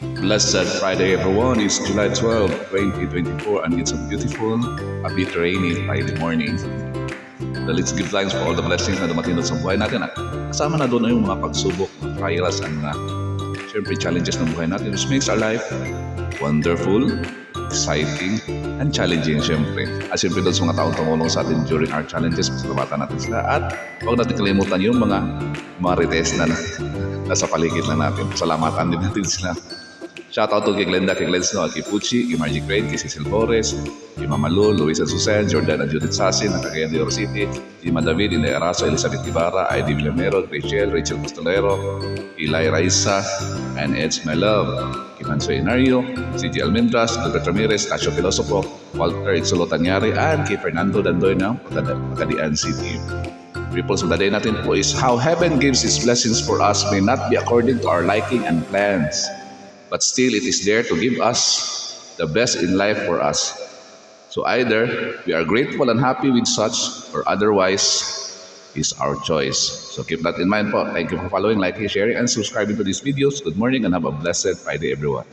Blessed Friday, everyone. It's July 12, 2024, and it's a beautiful, a bit rainy Friday morning. So let's give thanks for all the blessings na dumating sa buhay natin. At kasama na doon ay yung mga pagsubok, mga trials, and syempre challenges ng buhay natin, which makes our life wonderful, exciting, and challenging, syempre. At syempre doon sa mga taong tumulong sa atin during our challenges, pasalamatan natin sila. At huwag natin kalimutan yung mga marites na nasa paligid na natin. Pasalamatan din natin sila. Shoutout to kay Glenda, kay Glenn Snow, kay Pucci, kay Margie Crane, kay Cecil Flores, kay Mama Lu, Luisa Susan, Jordan and Judith Sasin, ng Cagayan de Oro City, Lima David, Inday Araso, Elizabeth Ibarra, Heidi Villamero, Rachel Pastolero, Eli Raisa, and Eds My Love, kay Manso Inario, CG Almendras, Albert Ramirez, Casio Filosofo, Walter Itzulo Tanyari, and kay Fernando Dandoy ng Pagadian City. Ripples of the day natin po is how heaven gives His blessings for us may not be according to our liking and plans, but still it is there to give us the best in life for us. So either we are grateful and happy with such, or otherwise is our choice. So keep that in mind po. Thank you for following, liking, sharing, and subscribing to these videos. Good morning and have a blessed Friday, everyone.